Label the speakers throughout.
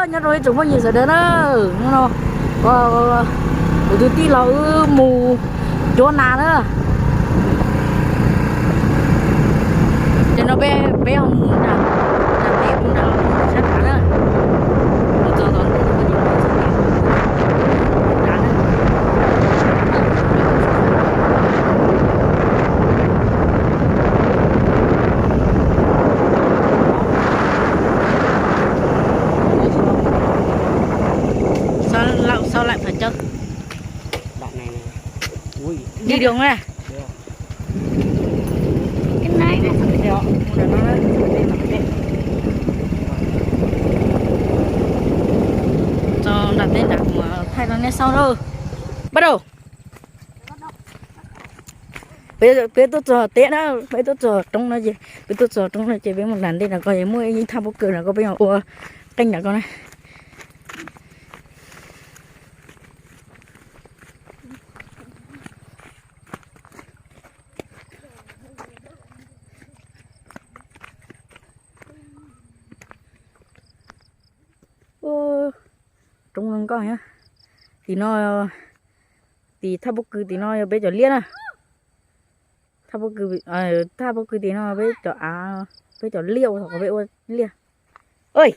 Speaker 1: Nhớ rồi chúng có nhiều giờ đến đó nó tụi tí là mù chỗ nào nữa cho nó bé bé không nào làm bé cũng nào sát hả đó nó cho nó sao lại phải chân
Speaker 2: bạn này ui
Speaker 1: đi đường này cái này cho đặt lên đặt mà thay nó nghe sau đâu bắt đầu bây tôi chờ tết đó bây tôi chờ trong nó gì bây tôi chờ trong nó chỉ với một lần đây là coi mua những tham bốc cười là có bây giờ ua canh là con này trong nó coi nhá thì nó thì tham bốc cười thì nó bây giờ liên à tham bốc cười thì nó bây giờ bây giờ liêu hoặc bây giờ liêu ơi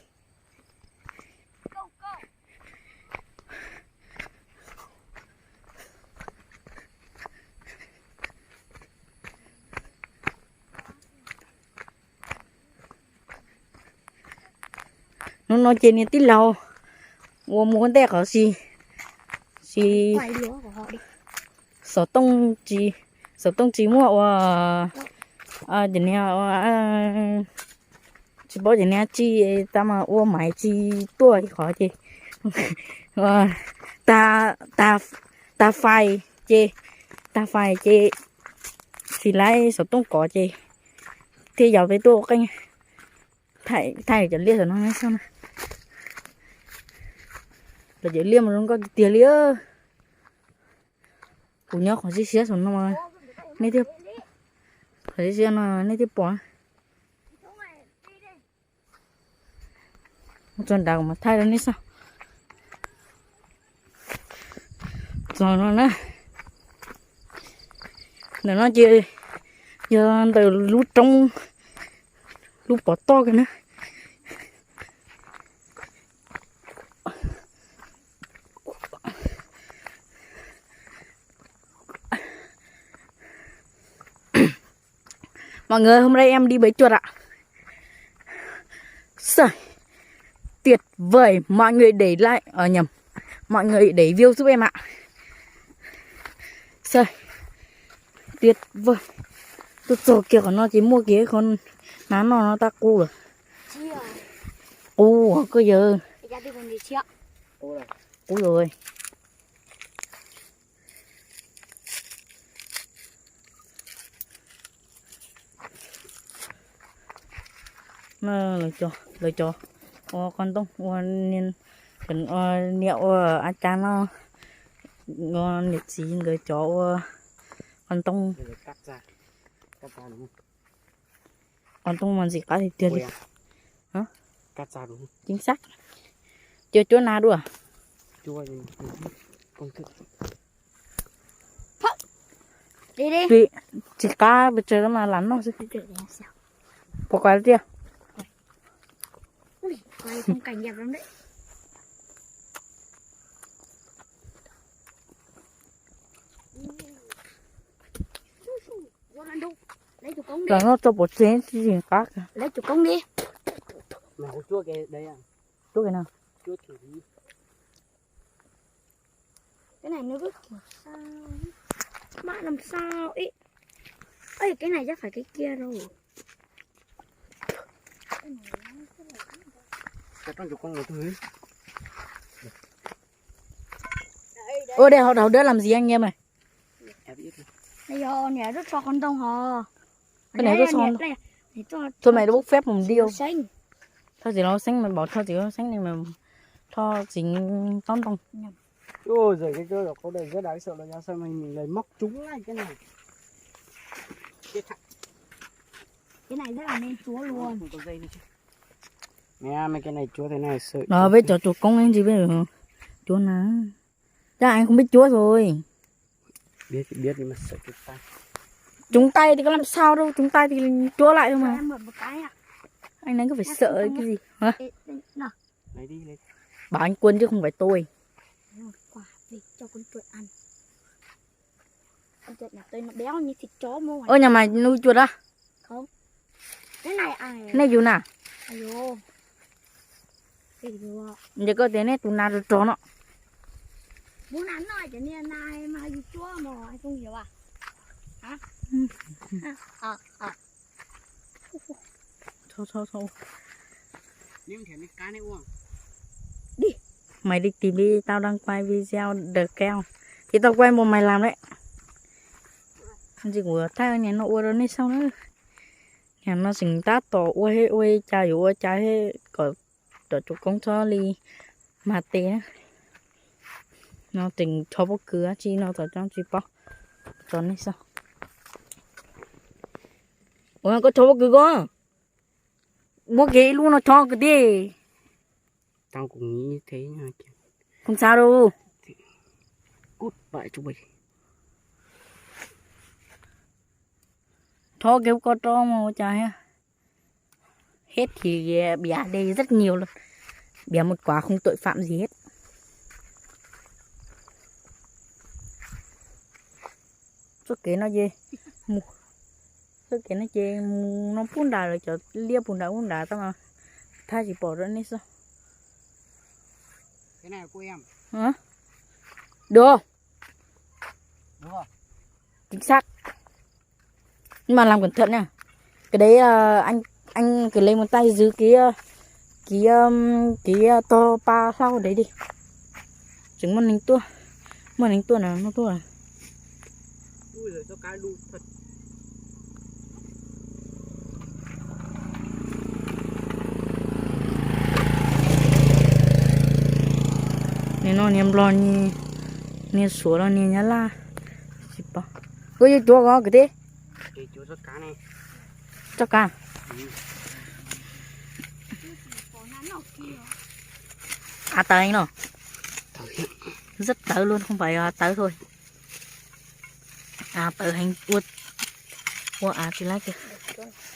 Speaker 1: nó trên những tí lâu muốn tè có gì sở tông chỉ mua để nè chỉ bảo để nè chi ta mà mua máy chi tuổi khó chi ta phải chê thì lại sở tông có chê thì giờ với tôi canh thay cho liệt rồi nó sao này là chỉ liêm mà nó có tiền lia cũng nhớ khoảng gì xé rồi nó mà mấy tiếp phải xé nó mấy tiếp bỏ một trận đào mà thay ra ní sao rồi nó chỉ giờ từ lút trong lút bỏ to cái nữa mọi người hôm nay em đi bẫy chuột ạ. Trời, tuyệt vời, mọi người để lại nhầm, mọi người để view giúp em ạ. Trời, tuyệt vời. Tôi chờ kìa nó chỉ mua kia con nó ta cu rồi. Ô, cơ giờ. Ôi rồi. Nó lời cho con tung nên cần nhậu ăn cam nó ngon liệt gì người cho con tung con tung mà gì cả thì tiền đi hả
Speaker 2: cắt ra đúng
Speaker 1: chính xác chưa chỗ nào đùa
Speaker 2: chua con thức
Speaker 1: đi chỉ cá bây giờ mà lắn nó sẽ có cái gì
Speaker 3: quay phong cảnh đẹp lắm đấy.
Speaker 1: là nó cho bột chén thì gì khác
Speaker 3: lấy chục công đi
Speaker 2: mà có chua cái đây à
Speaker 1: chua cái nào
Speaker 2: chua thử đi
Speaker 3: cái này nó rất kiểu sao mà làm sao ý ơi cái này chắc phải cái kia rồi
Speaker 2: cái con chục con người thứ
Speaker 1: ôi đây họ đầu đứa làm gì anh em này
Speaker 3: bây giờ nhà rất cho con tông hò
Speaker 1: cái này rất son thôi mày nó bốc phép mình điêu thôi chỉ nó xanh mình bỏ thôi chỉ nó xanh này mà thôi chính tông tông
Speaker 2: ôi giời cái cơ có đời rất đáng sợ là nhau sao mình lấy móc trúng ngay cái này
Speaker 3: cái này rất là nên chúa luôn
Speaker 2: có dây đi chứ Nghe mấy cái này chúa thế này sợ.
Speaker 1: Đó biết cho chuột công anh gì bây giờ. Chúa nào. Chắc anh không biết chúa rồi.
Speaker 2: Biết nhưng mà sợ cái tay.
Speaker 1: Chúng tay thì có làm sao đâu. Chúng tay thì chúa lại thôi
Speaker 3: Cho
Speaker 1: mà.
Speaker 3: em mượn một cái à.
Speaker 1: Anh ấy cứ phải sợ cái gì. Hả?
Speaker 3: Ê, nào,
Speaker 2: Lấy đi lấy.
Speaker 1: Bảo anh Quân chứ không phải tôi.
Speaker 3: lấy một quả về cho con chuột ăn. Con chuột nhà tôi nó béo như thịt chó mua ngoài.
Speaker 1: Ơ nhà mày nuôi chuột à?
Speaker 3: Không. Cái này ai?
Speaker 1: Cái này dù nào?
Speaker 3: Ayo. Cái gì vậy?
Speaker 1: Giờ có thế này tụi nào rồi trốn nó.
Speaker 3: Muốn ăn nói cho nên này mà gì chua mà anh không hiểu à? Hả?
Speaker 1: Thôi.
Speaker 2: Nhưng mà cái cá này uống.
Speaker 1: Mày đi tìm đi, tao đang quay video đợt keo. Thì tao quay một mày làm đấy. Gì của tao nhà nó ua rồi nên sao nữa. Nhà nó xình tát tỏ ue chai ue chai hết. Có tỏ chụp công cho đi mà té. Nó tình cho bó cửa chi nó tỏ trong chi bó. Cho nên sao. Ủa có cho bó cửa có. Bó ghế luôn nó cho cái đi.
Speaker 2: Tao cũng nghĩ như thế nha.
Speaker 1: Không sao đâu.
Speaker 2: Cút lại chú bầy.
Speaker 1: Thôi kêu con cho mà trời ha. Hết thì bẻ đây rất nhiều luôn. Bẻ một quả không tội phạm gì hết. Suốt kế nó dê. Suốt kế nó dê. Nó phun đà rồi cho lia phun đà tao mà. Thay chỉ bỏ ra nên sao.
Speaker 2: Cái này là của em.
Speaker 1: Hả? Được không?
Speaker 2: Đúng không?
Speaker 1: Chính xác. Nhưng mà làm cẩn thận nha. Cái đấy anh cứ lấy một tay giữ cái to pa sau đấy đi. Trứng món hình tua nào nó tua.
Speaker 2: Ui giời cho cái đu thật.
Speaker 1: Nên nó niệm lo ni số lo ni nhá la. Sipa. Ôi chúa có cái thế.
Speaker 2: Để chú cho cá này.
Speaker 1: Cho cả. À tới anh nó. Rất tới luôn không phải tới thôi. À tới hành uất. Ủa à thì lấy kìa.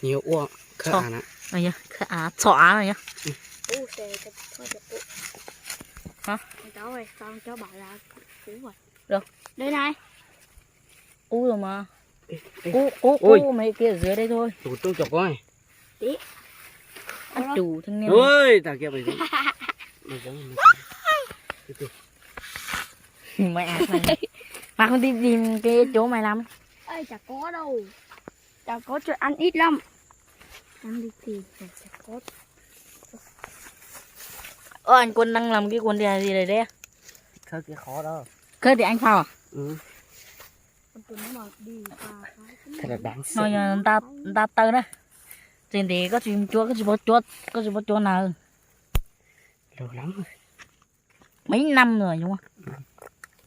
Speaker 2: Nhiều uổng. Khá
Speaker 1: Cho.
Speaker 2: án á.
Speaker 1: Này nhá. À chọ á này nhá.
Speaker 3: Ủa xe thôi được ụ.
Speaker 1: Hả?
Speaker 3: Cháu ơi, sao cháu bảo là cú vậy?
Speaker 1: Được.
Speaker 3: Đây này.
Speaker 1: Cú rồi mà.
Speaker 2: Ê,
Speaker 1: Cú mấy kia ở dưới đây thôi.
Speaker 2: Tụi tôi chọc coi.
Speaker 3: Tí.
Speaker 1: Ăn chủ thanh niên.
Speaker 2: Ôi, tao kia mày giống. Mày giống.
Speaker 1: Mày ác này. Mà không đi tìm cái chỗ mày làm.
Speaker 3: Ê, chả có đâu. Chả có chuyện ăn ít lắm. Ăn đi tìm, chả có.
Speaker 1: Anh Quân đang làm cái quần đè gì đây đấy?
Speaker 2: Khơi kia khó đó.
Speaker 1: Cơ thì anh phao à?
Speaker 2: Ừ.
Speaker 3: Con tuần nó mà đi vào cái
Speaker 2: Thật là đáng sợ.
Speaker 1: Thôi người ta tơ đó. Trên thì có chim chúa, có chim bó chúa nào.
Speaker 2: Lâu lắm rồi.
Speaker 1: Mấy năm rồi đúng không?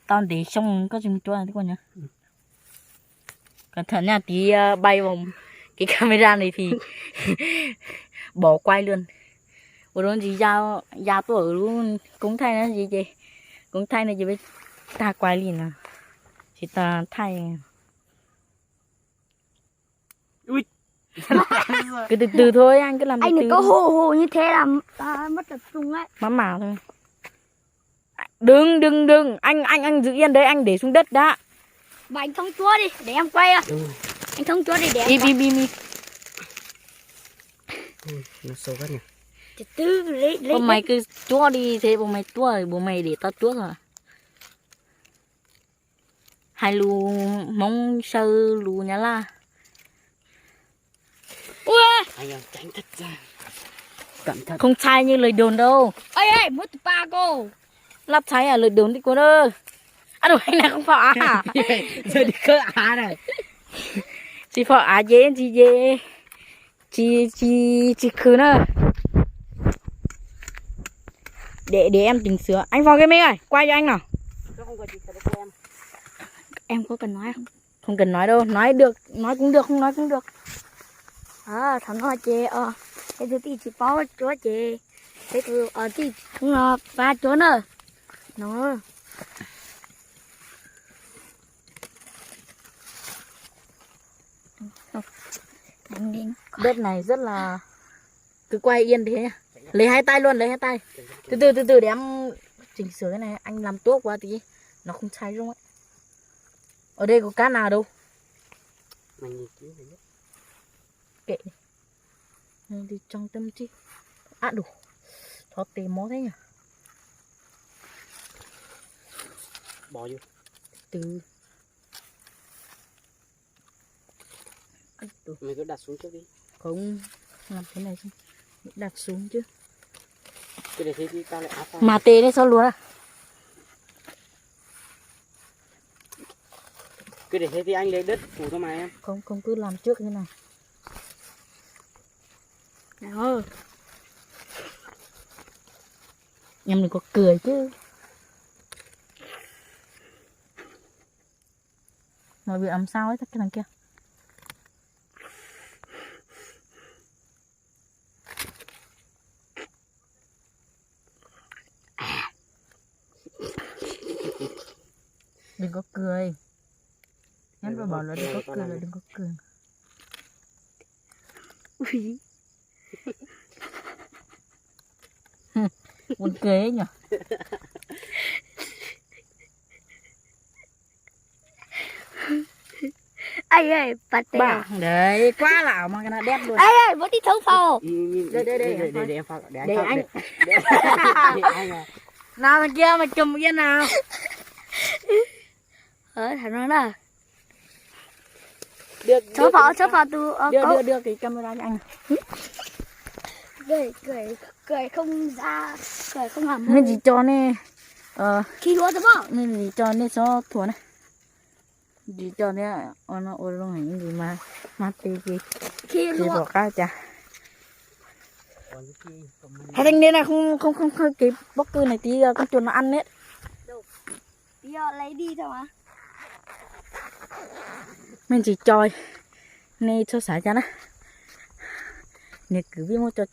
Speaker 1: Tao để xong có chim chúa này thế con nhá. Cẩn thận nha, tí bay vào cái camera này thì bỏ quay luôn. Ủa đó gì ra tôi ở luôn cũng thay nó gì chị. Cũng thay này chị biết ta quay liền à. Chị ta thay.
Speaker 2: Ui.
Speaker 1: Cứ từ từ thôi anh cứ làm từ
Speaker 3: anh
Speaker 1: từ.
Speaker 3: đừng có hồ như thế là ta mất tập trung ấy.
Speaker 1: Má mà thôi. Đừng anh giữ yên đấy, anh để xuống đất đã.
Speaker 3: Và anh thông chúa đi để em quay à. Anh thông chúa đi để em quay.
Speaker 1: Im.
Speaker 2: Nó sâu quá nhỉ.
Speaker 3: Từ từ lấy
Speaker 1: Bố mày cứ chúa đi thế bố mày chúa rồi bố mày để tao chúa rồi. Hai lù mong sơ lù nhá la.
Speaker 3: Ui
Speaker 2: Anh em tránh thật ra. Cẩn thận.
Speaker 1: Không sai như lời đồn đâu.
Speaker 3: ê mất ba cô.
Speaker 1: Lắp sai à lời đồn đi cô ơi. À đồ anh này không phải à.
Speaker 2: Giờ đi cơ á này.
Speaker 1: Chị phải à dễ chị dễ. Chị khứ nữa. Để em chỉnh sửa. Anh vào cái mic này, quay cho anh nào.
Speaker 2: Không có gì cả đâu em.
Speaker 3: Em có cần nói không?
Speaker 1: Không cần nói đâu, nói được, nói cũng được, không nói cũng được.
Speaker 3: À thằng nói chê thế tôi đi chỉ có chỗ chị thế tôi ở thì không ngọt và chỗ nữa nó anh đi
Speaker 1: Đất này rất là, cứ quay yên thế nha, lấy hai tay luôn, lấy hai tay, từ từ để em chỉnh sửa cái này, anh làm tốt quá tí nó không cháy luôn ấy. Ở đây có cá nào đâu,
Speaker 2: Mày nhìn kỹ này nhé.
Speaker 1: kệ đi. Này đi trong tâm chi đủ thoát tê mó thế nhỉ.
Speaker 2: Bỏ vô.
Speaker 1: Từ
Speaker 2: Mày cứ đặt xuống trước đi.
Speaker 1: không làm thế này xong đặt xuống chứ,
Speaker 2: Cứ để thế thì tao lại áp vào.
Speaker 1: mà tê đấy sao luôn à.
Speaker 2: Cứ để thế thì anh lấy đất phủ cho mày em.
Speaker 1: Không cứ làm trước như này.
Speaker 3: nào
Speaker 1: Em đừng có cười chứ. Mọi việc làm sao ấy cái thằng kia. Đừng có cười. Em phải bảo là đừng có cười là đừng có cười.
Speaker 3: ui
Speaker 1: Buồn cười ấy nhỉ.
Speaker 3: ai ơi bà tè
Speaker 1: Bà đấy quá lão mà cái nó đét luôn.
Speaker 3: ai ơi bố đi thấu phò
Speaker 2: Để em phạt.
Speaker 1: Để anh.
Speaker 2: Để anh à.
Speaker 1: Nào thằng kia mày chùm cái nào.
Speaker 3: thằng nó là
Speaker 1: Đưa
Speaker 3: số phò tu
Speaker 1: đưa cái camera cho anh.
Speaker 3: cười không ra cười không làm
Speaker 1: Nên gì cho nè.
Speaker 3: khi đua đúng không
Speaker 1: Nên gì cho nè cho thua này. Gì cho nè nó ôi nó hình gì mà tì gì.
Speaker 3: khi
Speaker 1: Thì
Speaker 3: đua
Speaker 1: bỏ cá chả.
Speaker 2: Còn cái kia, còn mình-
Speaker 1: Hai thanh niên này không cái bóc cư này tí con chuột nó ăn hết.
Speaker 3: bây giờ lấy đi thôi mà
Speaker 1: Mình chỉ choi nè cho xả cho nó. Nè cứ biết mua cho